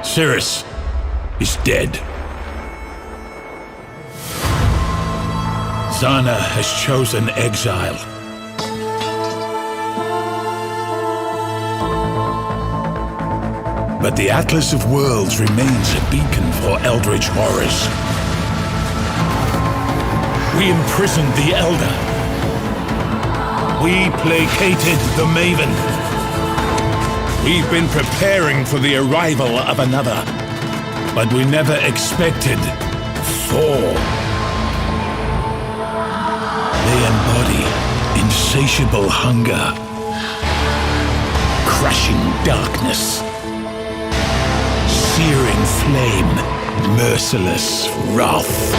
Cirrus is dead. Zana has chosen exile. But the Atlas of Worlds remains a beacon for eldritch horrors. We imprisoned the Elder. We placated the Maven. We've been preparing for the arrival of another, but we never expected four. They embody insatiable hunger, crushing darkness, searing flame, merciless wrath.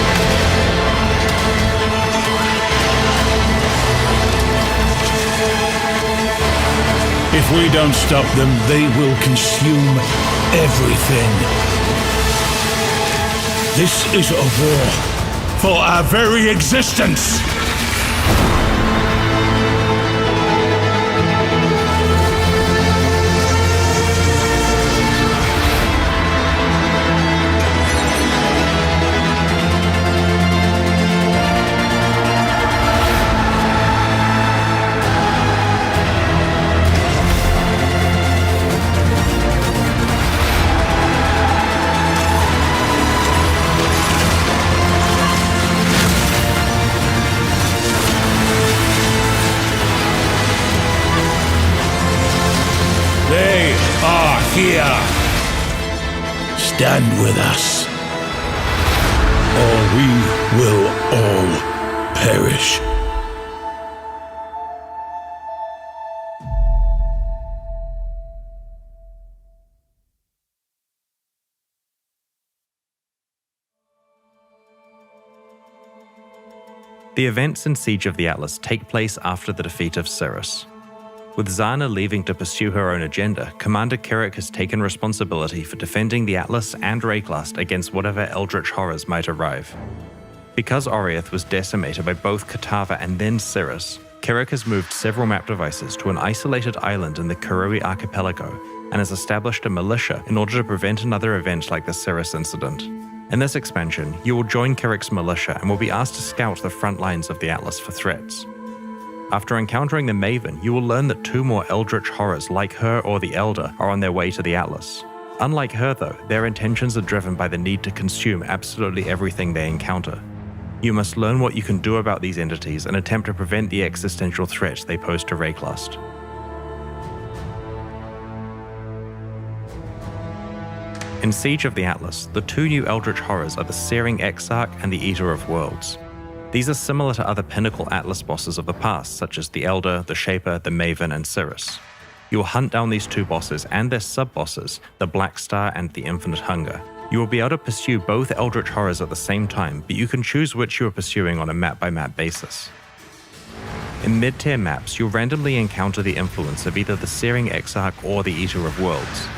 If we don't stop them, they will consume everything. This is a war for our very existence. Here. Stand with us, or we will all perish. The events in Siege of the Atlas take place after the defeat of Cirrus. With Zana leaving to pursue her own agenda, Commander Kirack has taken responsibility for defending the Atlas and Рэкласт against whatever eldritch horrors might arrive. Because Oriath was decimated by both Kitava and then Cirrus, Kirack has moved several map devices to an isolated island in the Kurui archipelago and has established a militia in order to prevent another event like the Cirrus incident. In this expansion, you will join Kirack's militia and will be asked to scout the front lines of the Atlas for threats. After encountering the Maven, you will learn that two more eldritch horrors like her or the Elder are on their way to the Atlas. Unlike her though, their intentions are driven by the need to consume absolutely everything they encounter. You must learn what you can do about these entities and attempt to prevent the existential threat they pose to Рэкласт. In Siege of the Atlas, the two new eldritch horrors are the Searing Exarch and the Eater of Worlds. These are similar to other pinnacle Atlas bosses of the past, such as the Elder, the Shaper, the Maven, and Cirrus. You will hunt down these two bosses and their sub-bosses, the Black Star and the Infinite Hunger. You will be able to pursue both eldritch horrors at the same time, but you can choose which you are pursuing on a map-by-map basis. In mid-tier maps, you'll randomly encounter the influence of either the Searing Exarch or the Eater of Worlds.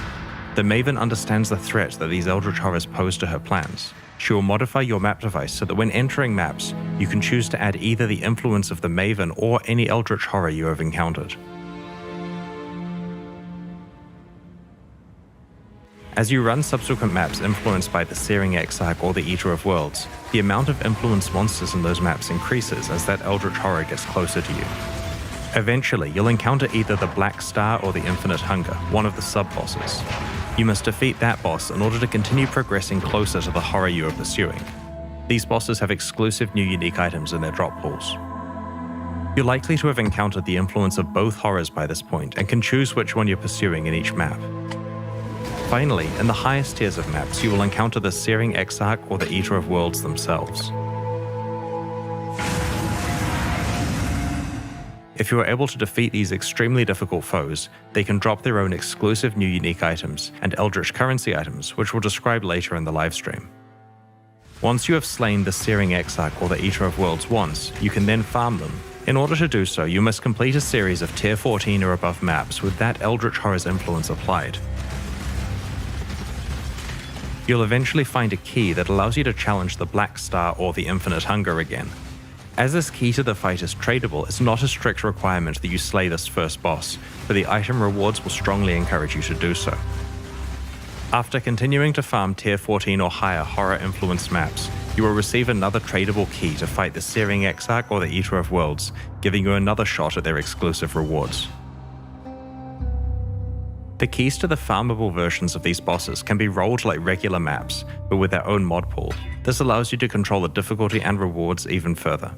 The Maven understands the threat that these eldritch horrors pose to her plans. She will modify your map device so that when entering maps, you can choose to add either the influence of the Maven or any eldritch horror you have encountered. As you run subsequent maps influenced by the Searing Exarch or the Eater of Worlds, the amount of influenced monsters in those maps increases as that eldritch horror gets closer to you. Eventually, you'll encounter either the Black Star or the Infinite Hunger, one of the sub-bosses. You must defeat that boss in order to continue progressing closer to the horror you are pursuing. These bosses have exclusive new unique items in their drop pools. You're likely to have encountered the influence of both horrors by this point and can choose which one you're pursuing in each map. Finally, in the highest tiers of maps, you will encounter the Searing Exarch or the Eater of Worlds themselves. If you are able to defeat these extremely difficult foes, they can drop their own exclusive new unique items and eldritch currency items, which we'll describe later in the livestream. Once you have slain the Searing Exarch or the Eater of Worlds once, you can then farm them. In order to do so, you must complete a series of tier 14 or above maps with that eldritch horror's influence applied. You'll eventually find a key that allows you to challenge the Black Star or the Infinite Hunger again. As this key to the fight is tradable, it's not a strict requirement that you slay this first boss, but the item rewards will strongly encourage you to do so. After continuing to farm tier 14 or higher horror-influenced maps, you will receive another tradable key to fight the Searing Exarch or the Eater of Worlds, giving you another shot at their exclusive rewards. The keys to the farmable versions of these bosses can be rolled like regular maps, but with their own mod pool. This allows you to control the difficulty and rewards even further.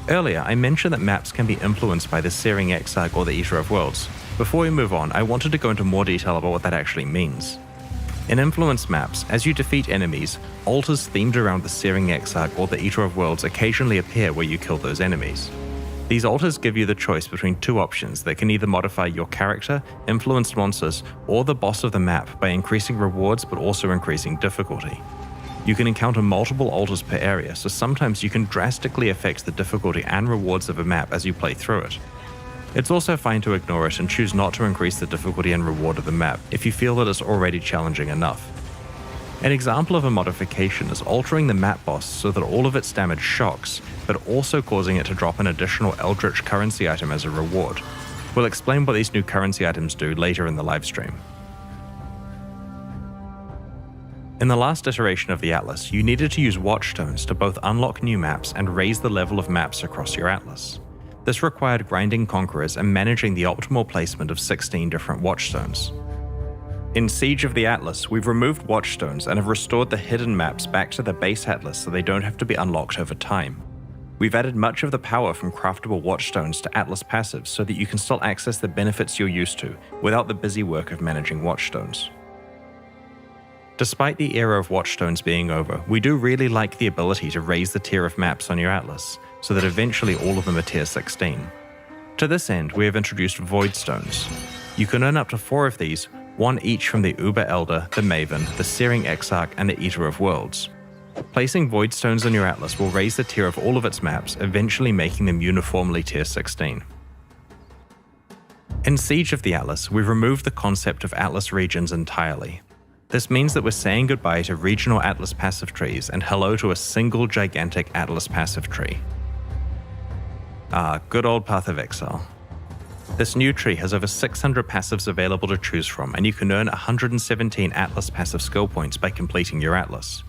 Earlier, I mentioned that maps can be influenced by the Searing Exarch or the Eater of Worlds. Before we move on, I wanted to go into more detail about what that actually means. In influenced maps, as you defeat enemies, altars themed around the Searing Exarch or the Eater of Worlds occasionally appear where you kill those enemies. These altars give you the choice between two options that can either modify your character, influenced monsters, or the boss of the map by increasing rewards but also increasing difficulty. You can encounter multiple altars per area, so sometimes you can drastically affect the difficulty and rewards of a map as you play through it. It's also fine to ignore it and choose not to increase the difficulty and reward of the map if you feel that it's already challenging enough. An example of a modification is altering the map boss so that all of its damage shocks, but also causing it to drop an additional Eldritch currency item as a reward. We'll explain what these new currency items do later in the livestream. In the last iteration of the Atlas, you needed to use watchstones to both unlock new maps and raise the level of maps across your Atlas. This required grinding conquerors and managing the optimal placement of 16 different watchstones. In Siege of the Atlas, we've removed watchstones and have restored the hidden maps back to the base Atlas so they don't have to be unlocked over time. We've added much of the power from craftable watchstones to Atlas passives so that you can still access the benefits you're used to without the busy work of managing watchstones. Despite the era of watchstones being over, we do really like the ability to raise the tier of maps on your Atlas, so that eventually all of them are tier 16. To this end, we have introduced void stones. You can earn up to 4 of these, one each from the Uber Elder, the Maven, the Searing Exarch, and the Eater of Worlds. Placing void stones on your Atlas will raise the tier of all of its maps, eventually making them uniformly tier 16. In Siege of the Atlas, we've removed the concept of Atlas regions entirely. This means that we're saying goodbye to regional Atlas passive trees and hello to a single gigantic Atlas passive tree. Good old Path of Exile. This new tree has over 600 passives available to choose from, and you can earn 117 Atlas passive skill points by completing your Atlas.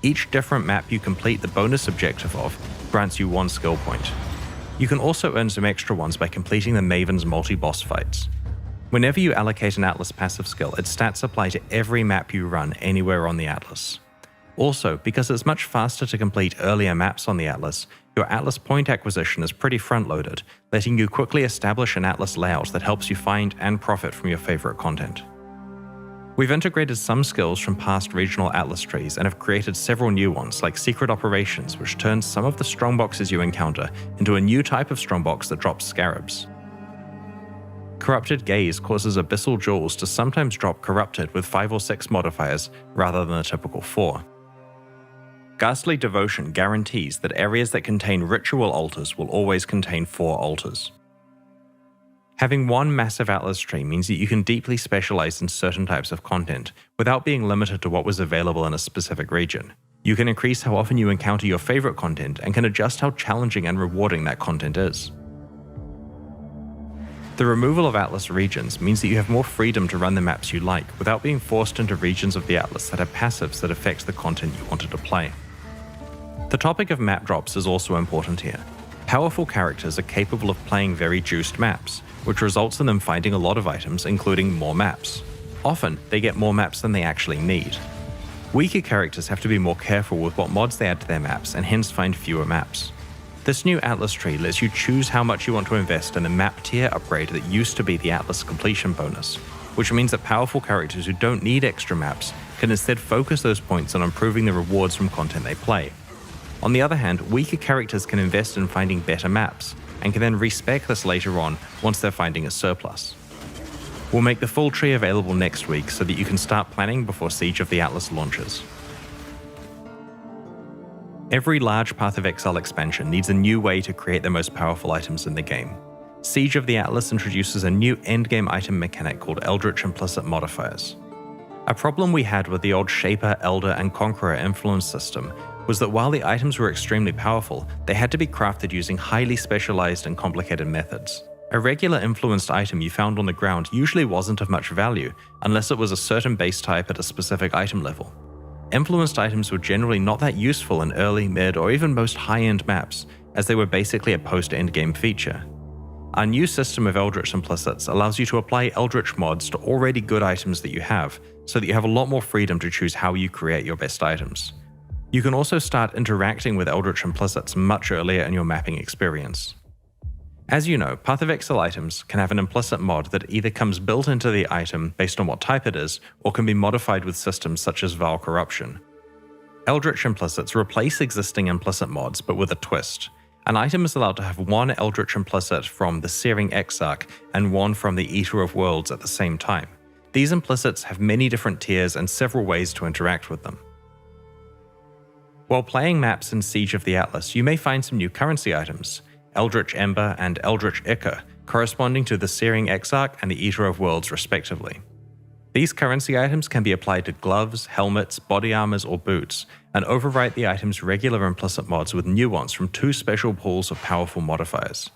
Each different map you complete the bonus objective of grants you 1 skill point. You can also earn some extra ones by completing the Maven's multi-boss fights. Whenever you allocate an Atlas passive skill, its stats apply to every map you run anywhere on the Atlas. Also, because it's much faster to complete earlier maps on the Atlas, your Atlas point acquisition is pretty front-loaded, letting you quickly establish an Atlas layout that helps you find and profit from your favorite content. We've integrated some skills from past regional Atlas trees and have created several new ones, like Secret Operations, which turns some of the strongboxes you encounter into a new type of strongbox that drops scarabs. Corrupted Gaze causes Abyssal Jewels to sometimes drop Corrupted with 5 or 6 modifiers rather than a typical 4. Ghastly Devotion guarantees that areas that contain ritual altars will always contain 4 altars. Having one massive Atlas tree means that you can deeply specialize in certain types of content without being limited to what was available in a specific region. You can increase how often you encounter your favorite content and can adjust how challenging and rewarding that content is. The removal of Atlas regions means that you have more freedom to run the maps you like without being forced into regions of the Atlas that have passives that affect the content you wanted to play. The topic of map drops is also important here. Powerful characters are capable of playing very juiced maps, which results in them finding a lot of items, including more maps. Often, they get more maps than they actually need. Weaker characters have to be more careful with what mods they add to their maps and hence find fewer maps. This new Atlas tree lets you choose how much you want to invest in a map tier upgrade that used to be the Atlas completion bonus, which means that powerful characters who don't need extra maps can instead focus those points on improving the rewards from content they play. On the other hand, weaker characters can invest in finding better maps, and can then respec this later on once they're finding a surplus. We'll make the full tree available next week so that you can start planning before Siege of the Atlas launches. Every large Path of Exile expansion needs a new way to create the most powerful items in the game. Siege of the Atlas introduces a new endgame item mechanic called Eldritch Implicit Modifiers. A problem we had with the old Shaper, Elder, and Conqueror influence system was that while the items were extremely powerful, they had to be crafted using highly specialized and complicated methods. A regular influenced item you found on the ground usually wasn't of much value unless it was a certain base type at a specific item level. Influenced items were generally not that useful in early, mid, or even most high-end maps, as they were basically a post-endgame feature. Our new system of Eldritch implicits allows you to apply Eldritch mods to already good items that you have, so that you have a lot more freedom to choose how you create your best items. You can also start interacting with Eldritch implicits much earlier in your mapping experience. As you know, Path of Exile items can have an implicit mod that either comes built into the item based on what type it is, or can be modified with systems such as Vile Corruption. Eldritch implicits replace existing implicit mods, but with a twist. An item is allowed to have one Eldritch implicit from the Searing Exarch and one from the Eater of Worlds at the same time. These implicits have many different tiers and several ways to interact with them. While playing maps in Siege of the Atlas, you may find some new currency items. Eldritch Ember and Eldritch Ichor, corresponding to the Searing Exarch and the Eater of Worlds respectively. These currency items can be applied to gloves, helmets, body armors, or boots, and overwrite the item's regular implicit mods with new ones from two special pools of powerful modifiers.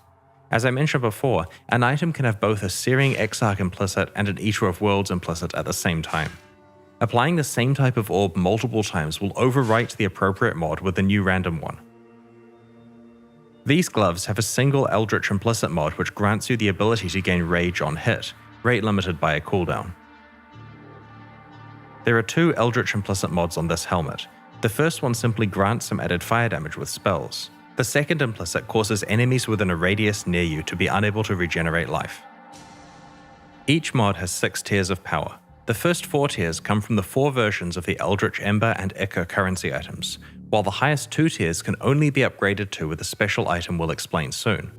As I mentioned before, an item can have both a Searing Exarch implicit and an Eater of Worlds implicit at the same time. Applying the same type of orb multiple times will overwrite the appropriate mod with a new random one. These gloves have a single Eldritch implicit mod which grants you the ability to gain rage on hit, rate limited by a cooldown. There are two Eldritch implicit mods on this helmet. The first one simply grants some added fire damage with spells. The second implicit causes enemies within a radius near you to be unable to regenerate life. Each mod has 6 tiers of power. The first 4 tiers come from the 4 versions of the Eldritch Ember and Ichor currency items, while the highest 2 tiers can only be upgraded to with a special item we'll explain soon.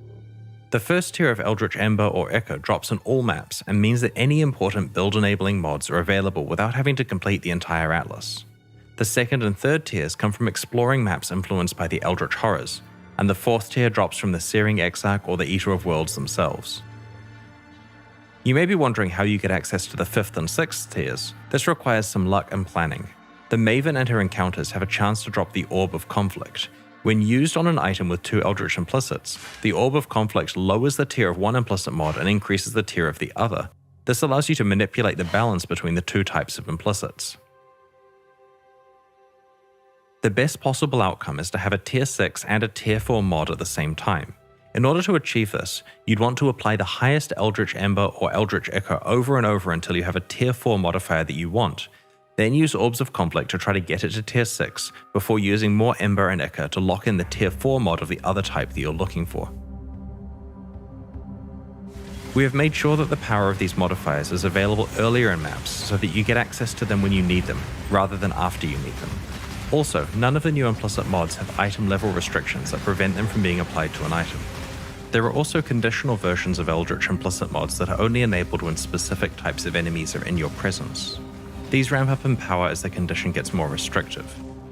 The first tier of Eldritch Ember or Ichor drops on all maps and means that any important build-enabling mods are available without having to complete the entire Atlas. The second and third tiers come from exploring maps influenced by the Eldritch Horrors, and the 4th tier drops from the Searing Exarch or the Eater of Worlds themselves. You may be wondering how you get access to the 5th and 6th tiers. This requires some luck and planning. The Maven and her encounters have a chance to drop the Orb of Conflict. When used on an item with 2 Eldritch implicits, the Orb of Conflict lowers the tier of one implicit mod and increases the tier of the other. This allows you to manipulate the balance between the 2 types of implicits. The best possible outcome is to have a tier 6 and a tier 4 mod at the same time. In order to achieve this, you'd want to apply the highest Eldritch Ember or Eldritch Ichor over and over until you have a tier 4 modifier that you want. Then use Orbs of Conflict to try to get it to tier 6 before using more Ember and Ichor to lock in the tier 4 mod of the other type that you're looking for. We have made sure that the power of these modifiers is available earlier in maps so that you get access to them when you need them, rather than after you need them. Also, none of the new implicit mods have item level restrictions that prevent them from being applied to an item. There are also conditional versions of Eldritch implicit mods that are only enabled when specific types of enemies are in your presence. These ramp up in power as the condition gets more restrictive.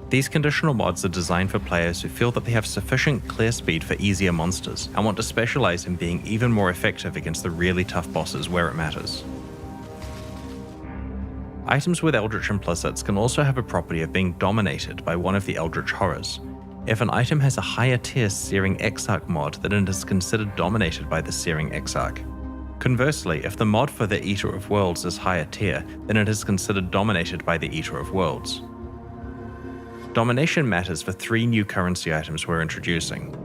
These conditional mods are designed for players who feel that they have sufficient clear speed for easier monsters and want to specialize in being even more effective against the really tough bosses where it matters. Items with Eldritch implicits can also have a property of being dominated by one of the Eldritch Horrors. If an item has a higher tier Searing Exarch mod, then it is considered dominated by the Searing Exarch. Conversely, if the mod for the Eater of Worlds is higher tier, then it is considered dominated by the Eater of Worlds. Domination matters for 3 new currency items we're introducing.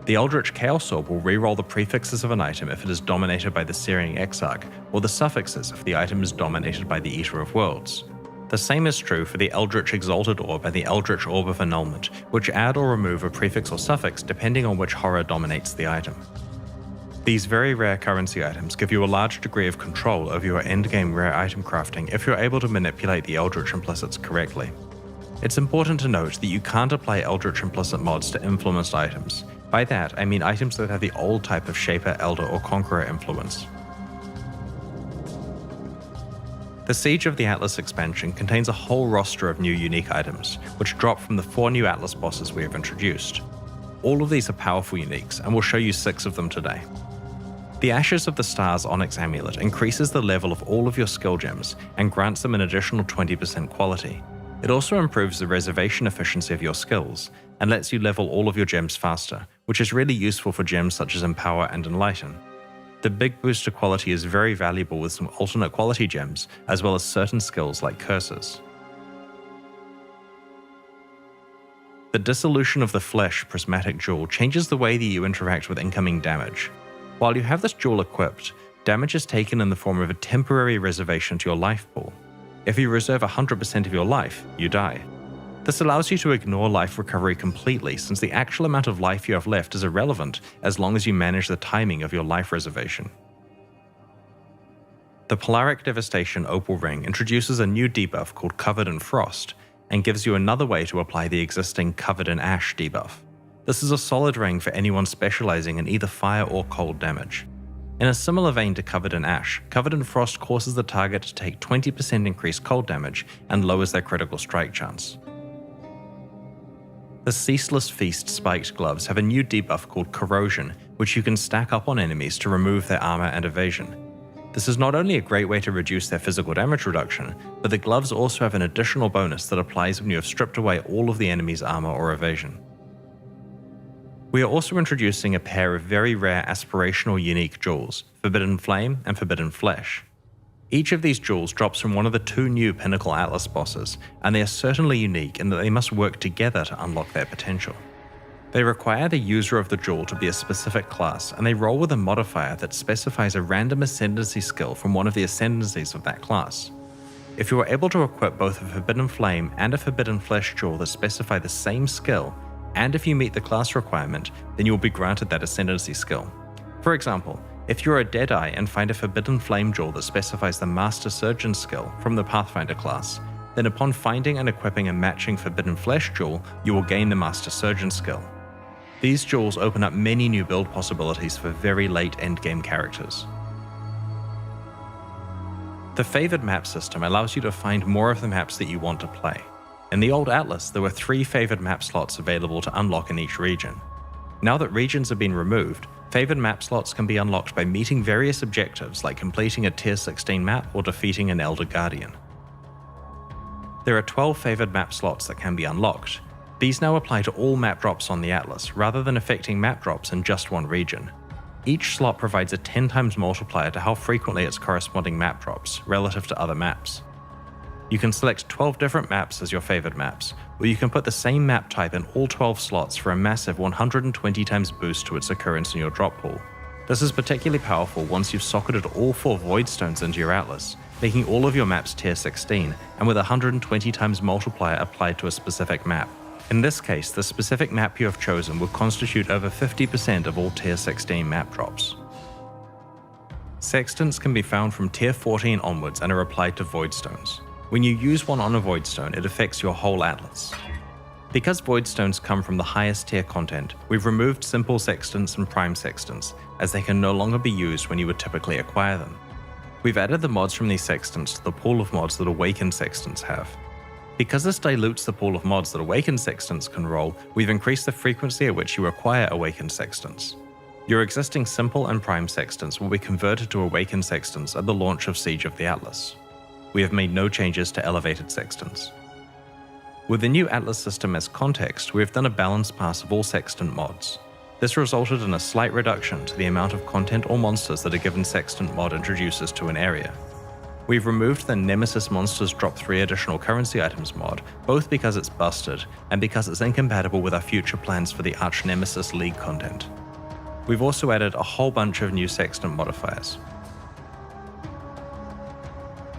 The Eldritch Chaos Orb will reroll the prefixes of an item if it is dominated by the Searing Exarch, or the suffixes if the item is dominated by the Eater of Worlds. The same is true for the Eldritch Exalted Orb and the Eldritch Orb of Annulment, which add or remove a prefix or suffix depending on which horror dominates the item. These very rare currency items give you a large degree of control over your endgame rare item crafting if you're able to manipulate the Eldritch implicits correctly. It's important to note that you can't apply Eldritch implicit mods to influenced items. By that, I mean items that have the old type of Shaper, Elder, or Conqueror influence. The Siege of the Atlas expansion contains a whole roster of new unique items, which drop from the 4 new Atlas bosses we have introduced. All of these are powerful uniques, and we'll show you 6 of them today. The Ashes of the Stars Onyx Amulet increases the level of all of your skill gems and grants them an additional 20% quality. It also improves the reservation efficiency of your skills and lets you level all of your gems faster, which is really useful for gems such as Empower and Enlighten. The big boost to quality is very valuable with some alternate quality gems, as well as certain skills like curses. The Dissolution of the Flesh prismatic jewel changes the way that you interact with incoming damage. While you have this jewel equipped, damage is taken in the form of a temporary reservation to your life pool. If you reserve 100% of your life, you die. This allows you to ignore life recovery completely, since the actual amount of life you have left is irrelevant as long as you manage the timing of your life reservation. The Polaric Devastation Opal Ring introduces a new debuff called Covered in Frost, and gives you another way to apply the existing Covered in Ash debuff. This is a solid ring for anyone specializing in either fire or cold damage. In a similar vein to Covered in Ash, Covered in Frost causes the target to take 20% increased cold damage and lowers their critical strike chance. The Ceaseless Feast spiked gloves have a new debuff called Corrosion, which you can stack up on enemies to remove their armor and evasion. This is not only a great way to reduce their physical damage reduction, but the gloves also have an additional bonus that applies when you have stripped away all of the enemy's armor or evasion. We are also introducing a pair of very rare aspirational unique jewels, Forbidden Flame and Forbidden Flesh. Each of these jewels drops from one of the two new Pinnacle Atlas bosses, and they are certainly unique in that they must work together to unlock their potential. They require the user of the jewel to be a specific class, and they roll with a modifier that specifies a random ascendancy skill from one of the ascendancies of that class. If you are able to equip both a Forbidden Flame and a Forbidden Flesh jewel that specify the same skill, and if you meet the class requirement, then you will be granted that ascendancy skill. For example, if you're a Deadeye and find a Forbidden Flame jewel that specifies the Master Surgeon skill from the Pathfinder class, then upon finding and equipping a matching Forbidden Flesh jewel, you will gain the Master Surgeon skill. These jewels open up many new build possibilities for very late endgame characters. The Favored Map system allows you to find more of the maps that you want to play. In the old Atlas, there were 3 favored map slots available to unlock in each region. Now that regions have been removed, favored map slots can be unlocked by meeting various objectives like completing a Tier 16 map or defeating an Elder Guardian. There are 12 favored map slots that can be unlocked. These now apply to all map drops on the Atlas, rather than affecting map drops in just one region. Each slot provides a 10 times multiplier to how frequently its corresponding map drops, relative to other maps. You can select 12 different maps as your favored maps, or you can put the same map type in all 12 slots for a massive 120 times boost to its occurrence in your drop pool. This is particularly powerful once you've socketed all 4 Void Stones into your Atlas, making all of your maps Tier 16, and with a 120 times multiplier applied to a specific map. In this case, the specific map you have chosen will constitute over 50% of all Tier 16 map drops. Sextants can be found from Tier 14 onwards and are applied to Void Stones. When you use one on a Void Stone, it affects your whole Atlas. Because Void Stones come from the highest tier content, we've removed Simple Sextants and Prime Sextants, as they can no longer be used when you would typically acquire them. We've added the mods from these sextants to the pool of mods that Awakened Sextants have. Because this dilutes the pool of mods that Awakened Sextants can roll, we've increased the frequency at which you acquire Awakened Sextants. Your existing Simple and Prime Sextants will be converted to Awakened Sextants at the launch of Siege of the Atlas. We have made no changes to Elevated Sextants. With the new Atlas system as context, we have done a balanced pass of all Sextant mods. This resulted in a slight reduction to the amount of content or monsters that a given Sextant mod introduces to an area. We've removed the Nemesis Monsters Drop 3 additional currency items mod, both because it's busted, and because it's incompatible with our future plans for the Arch Nemesis League content. We've also added a whole bunch of new Sextant modifiers.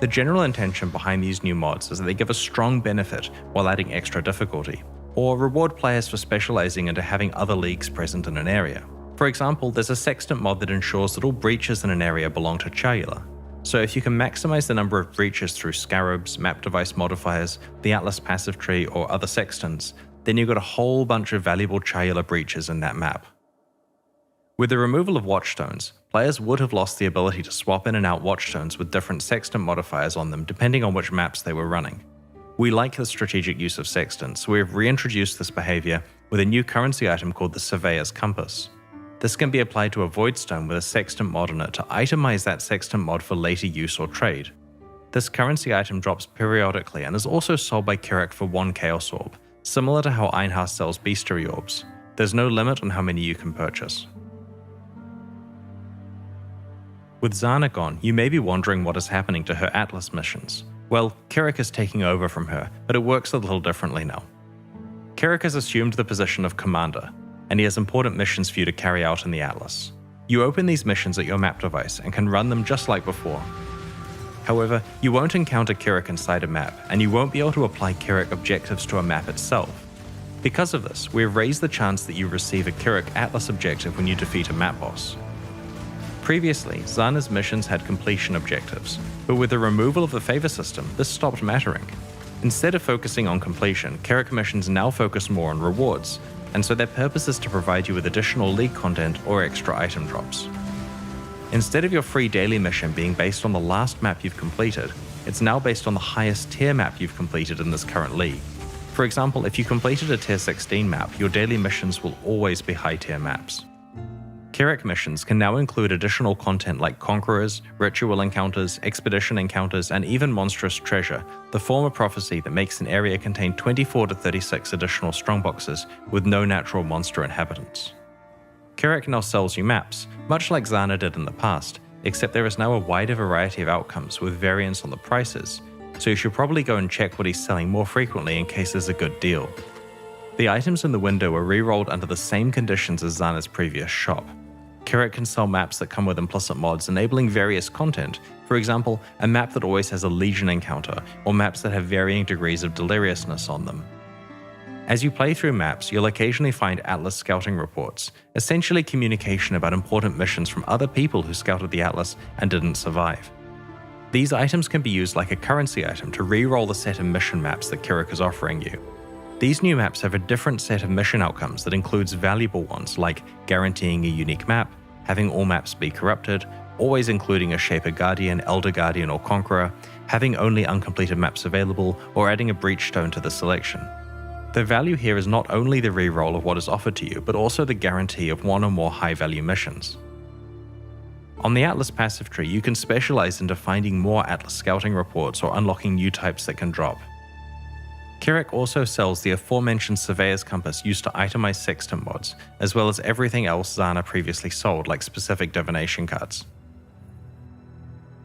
The general intention behind these new mods is that they give a strong benefit while adding extra difficulty, or reward players for specializing into having other leagues present in an area. For example, there's a Sextant mod that ensures that all breaches in an area belong to Chayula. So if you can maximize the number of breaches through Scarabs, map device modifiers, the Atlas passive tree, or other Sextants, then you've got a whole bunch of valuable Chayula breaches in that map. With the removal of Watchstones, players would have lost the ability to swap in and out Watchstones with different Sextant modifiers on them depending on which maps they were running. We like the strategic use of Sextants, so we have reintroduced this behavior with a new currency item called the Surveyor's Compass. This can be applied to a Void Stone with a Sextant mod on it to itemize that Sextant mod for later use or trade. This currency item drops periodically and is also sold by Kiraka for 1 Chaos Orb, similar to how Einhaus sells Bestiary Orbs. There's no limit on how many you can purchase. With Zana gone, you may be wondering what is happening to her Atlas missions. Well, Kirack is taking over from her, but it works a little differently now. Kirack has assumed the position of commander, and he has important missions for you to carry out in the Atlas. You open these missions at your map device and can run them just like before. However, you won't encounter Kirack inside a map, and you won't be able to apply Kirack objectives to a map itself. Because of this, we have raised the chance that you receive a Kirack Atlas objective when you defeat a map boss. Previously, Zana's missions had completion objectives, but with the removal of the favor system, this stopped mattering. Instead of focusing on completion, Kirack missions now focus more on rewards, and so their purpose is to provide you with additional league content or extra item drops. Instead of your free daily mission being based on the last map you've completed, it's now based on the highest tier map you've completed in this current league. For example, if you completed a tier 16 map, your daily missions will always be high tier maps. Kirack missions can now include additional content like conquerors, ritual encounters, expedition encounters, and even monstrous treasure, the former prophecy that makes an area contain 24 to 36 additional strongboxes with no natural monster inhabitants. Kirack now sells you maps, much like Zana did in the past, except there is now a wider variety of outcomes with variance on the prices, so you should probably go and check what he's selling more frequently in case there's a good deal. The items in the window are re-rolled under the same conditions as Zana's previous shop. Kirack can sell maps that come with implicit mods enabling various content, for example, a map that always has a legion encounter, or maps that have varying degrees of deliriousness on them. As you play through maps, you'll occasionally find Atlas scouting reports, essentially communication about important missions from other people who scouted the Atlas and didn't survive. These items can be used like a currency item to re-roll the set of mission maps that Kirack is offering you. These new maps have a different set of mission outcomes that includes valuable ones like guaranteeing a unique map, having all maps be corrupted, always including a Shaper Guardian, Elder Guardian, or Conqueror, having only uncompleted maps available, or adding a Breach Stone to the selection. The value here is not only the reroll of what is offered to you, but also the guarantee of one or more high-value missions. On the Atlas passive tree, you can specialize into finding more Atlas scouting reports or unlocking new types that can drop. Kirack also sells the aforementioned Surveyor's Compass used to itemize sextant mods, as well as everything else Zana previously sold, like specific divination cards.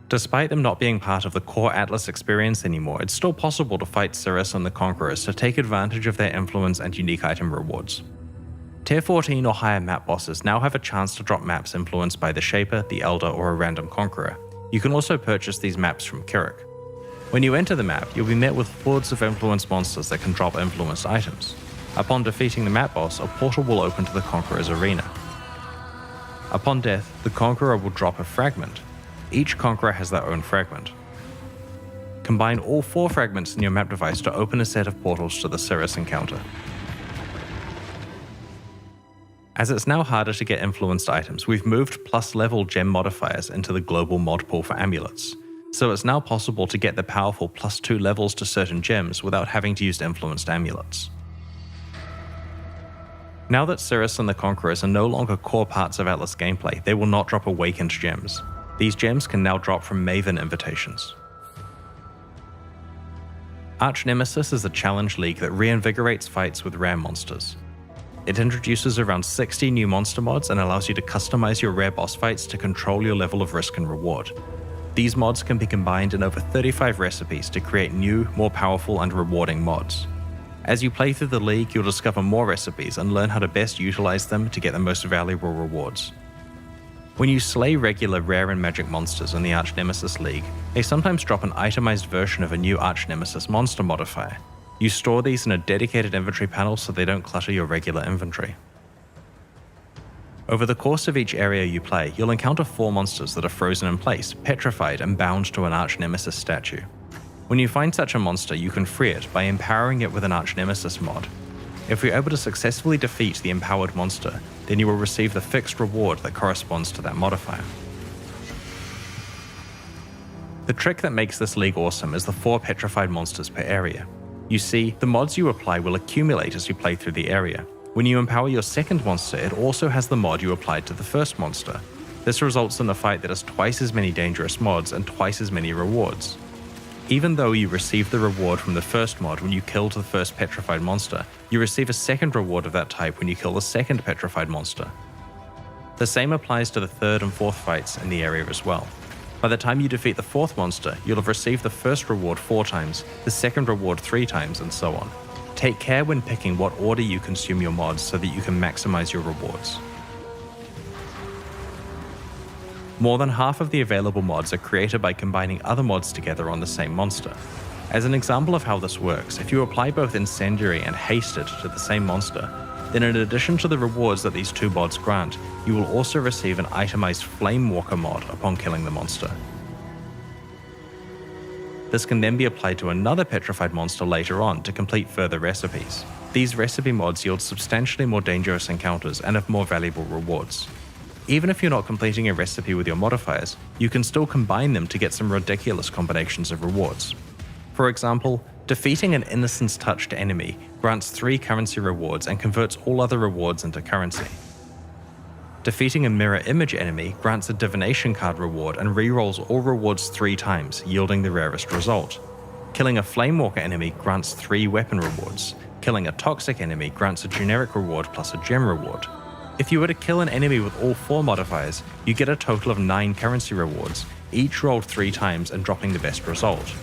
Despite them not being part of the core Atlas experience anymore, it's still possible to fight Cirrus and the Conquerors to take advantage of their influence and unique item rewards. Tier 14 or higher map bosses now have a chance to drop maps influenced by the Shaper, the Elder, or a random Conqueror. You can also purchase these maps from Kirack. When you enter the map, you'll be met with hordes of influenced monsters that can drop influenced items. Upon defeating the map boss, a portal will open to the Conqueror's arena. Upon death, the Conqueror will drop a fragment. Each Conqueror has their own fragment. Combine all 4 fragments in your map device to open a set of portals to the Cirrus encounter. As it's now harder to get influenced items, we've moved plus level gem modifiers into the global mod pool for amulets. So it's now possible to get the powerful +2 levels to certain gems without having to use influenced amulets. Now that Cirrus and the Conquerors are no longer core parts of Atlas gameplay, they will not drop awakened gems. These gems can now drop from Maven invitations. Arch Nemesis is a challenge league that reinvigorates fights with rare monsters. It introduces around 60 new monster mods and allows you to customize your rare boss fights to control your level of risk and reward. These mods can be combined in over 35 recipes to create new, more powerful and rewarding mods. As you play through the league, you'll discover more recipes and learn how to best utilize them to get the most valuable rewards. When you slay regular rare and magic monsters in the Arch Nemesis League, they sometimes drop an itemized version of a new Arch Nemesis monster modifier. You store these in a dedicated inventory panel so they don't clutter your regular inventory. Over the course of each area you play, you'll encounter 4 monsters that are frozen in place, petrified, and bound to an Arch Nemesis statue. When you find such a monster, you can free it by empowering it with an Arch Nemesis mod. If you're able to successfully defeat the empowered monster, then you will receive the fixed reward that corresponds to that modifier. The trick that makes this league awesome is the 4 petrified monsters per area. You see, the mods you apply will accumulate as you play through the area. When you empower your second monster, it also has the mod you applied to the first monster. This results in a fight that has twice as many dangerous mods and twice as many rewards. Even though you receive the reward from the first mod when you killed the first petrified monster, you receive a second reward of that type when you kill the second petrified monster. The same applies to the third and fourth fights in the area as well. By the time you defeat the fourth monster, you'll have received the first reward 4 times, the second reward 3 times, and so on. Take care when picking what order you consume your mods so that you can maximize your rewards. More than half of the available mods are created by combining other mods together on the same monster. As an example of how this works, if you apply both Incendiary and Hasted to the same monster, then in addition to the rewards that these 2 mods grant, you will also receive an itemized Flamewalker mod upon killing the monster. This can then be applied to another petrified monster later on to complete further recipes. These recipe mods yield substantially more dangerous encounters and have more valuable rewards. Even if you're not completing a recipe with your modifiers, you can still combine them to get some ridiculous combinations of rewards. For example, defeating an Innocence-touched enemy grants 3 currency rewards and converts all other rewards into currency. Defeating a mirror image enemy grants a divination card reward and rerolls all rewards 3 times, yielding the rarest result. Killing a Flamewalker enemy grants 3 weapon rewards. Killing a toxic enemy grants a generic reward plus a gem reward. If you were to kill an enemy with all 4 modifiers, you get a total of 9 currency rewards, each rolled 3 times and dropping the best result.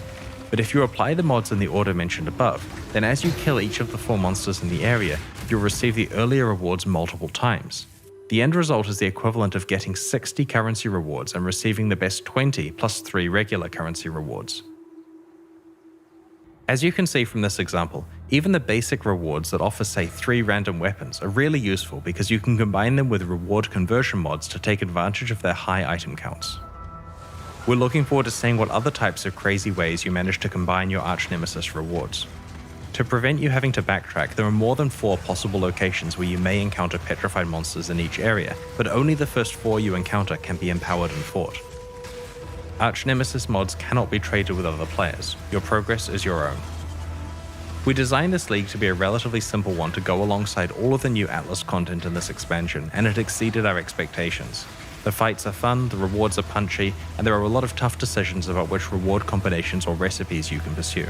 But if you apply the mods in the order mentioned above, then as you kill each of the 4 monsters in the area, you'll receive the earlier rewards multiple times. The end result is the equivalent of getting 60 currency rewards and receiving the best 20 plus 3 regular currency rewards. As you can see from this example, even the basic rewards that offer say 3 random weapons are really useful because you can combine them with reward conversion mods to take advantage of their high item counts. We're looking forward to seeing what other types of crazy ways you manage to combine your arch-nemesis rewards. To prevent you having to backtrack, there are more than 4 possible locations where you may encounter petrified monsters in each area, but only the first 4 you encounter can be empowered and fought. Arch-nemesis mods cannot be traded with other players. Your progress is your own. We designed this league to be a relatively simple one to go alongside all of the new Atlas content in this expansion, and it exceeded our expectations. The fights are fun, the rewards are punchy, and there are a lot of tough decisions about which reward combinations or recipes you can pursue.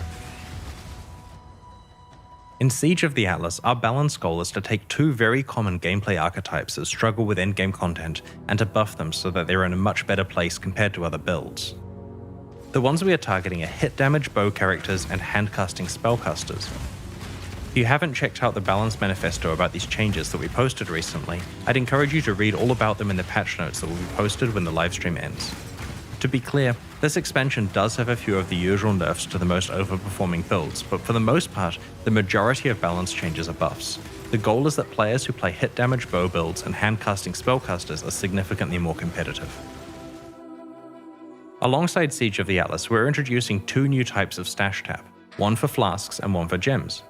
In Siege of the Atlas, our balanced goal is to take 2 very common gameplay archetypes that struggle with endgame content and to buff them so that they're in a much better place compared to other builds. The ones we are targeting are hit damage bow characters and handcasting spellcasters. If you haven't checked out the balance manifesto about these changes that we posted recently, I'd encourage you to read all about them in the patch notes that will be posted when the livestream ends. To be clear, this expansion does have a few of the usual nerfs to the most overperforming builds, but for the most part, the majority of balance changes are buffs. The goal is that players who play hit damage bow builds and handcasting spellcasters are significantly more competitive. Alongside Siege of the Atlas, we're introducing 2 new types of stash tab, one for flasks and one for gems.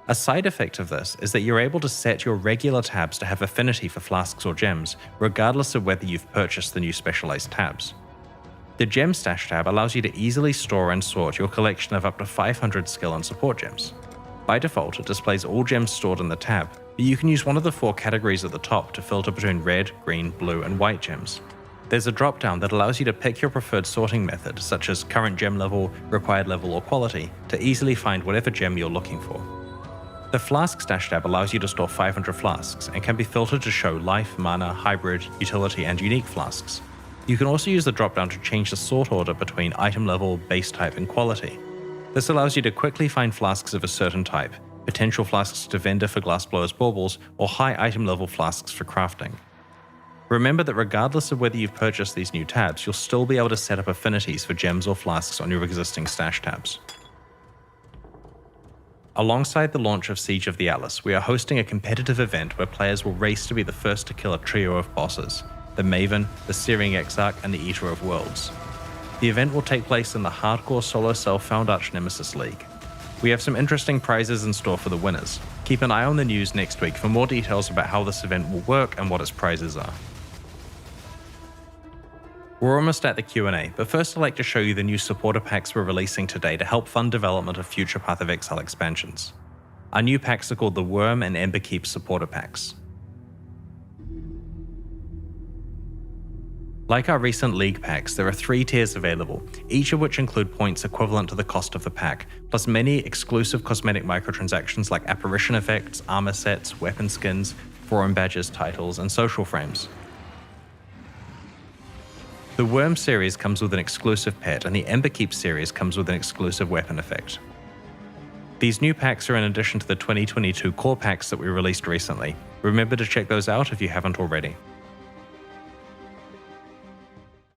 A side effect of this is that you're able to set your regular tabs to have affinity for flasks or gems, regardless of whether you've purchased the new specialized tabs. The Gem Stash tab allows you to easily store and sort your collection of up to 500 skill and support gems. By default, it displays all gems stored in the tab, but you can use one of the 4 categories at the top to filter between red, green, blue, and white gems. There's a drop-down that allows you to pick your preferred sorting method, such as current gem level, required level, or quality, to easily find whatever gem you're looking for. The Flask Stash tab allows you to store 500 flasks and can be filtered to show life, mana, hybrid, utility, and unique flasks. You can also use the drop-down to change the sort order between item level, base type, and quality. This allows you to quickly find flasks of a certain type, potential flasks to vendor for glassblowers baubles, or high item level flasks for crafting. Remember that regardless of whether you've purchased these new tabs, you'll still be able to set up affinities for gems or flasks on your existing stash tabs. Alongside the launch of Siege of the Atlas, we are hosting a competitive event where players will race to be the first to kill a trio of bosses, the Maven, the Searing Exarch, and the Eater of Worlds. The event will take place in the hardcore solo self-found Arch-Nemesis League. We have some interesting prizes in store for the winners. Keep an eye on the news next week for more details about how this event will work and what its prizes are. We're almost at the Q&A, but first I'd like to show you the new supporter packs we're releasing today to help fund development of future Path of Exile expansions. Our new packs are called the Worm and Emberkeep supporter packs. Like our recent League packs, there are 3 tiers available, each of which include points equivalent to the cost of the pack, plus many exclusive cosmetic microtransactions like apparition effects, armor sets, weapon skins, forum badges, titles, and social frames. The Worm series comes with an exclusive pet, and the Emberkeep series comes with an exclusive weapon effect. These new packs are in addition to the 2022 core packs that we released recently. Remember to check those out if you haven't already.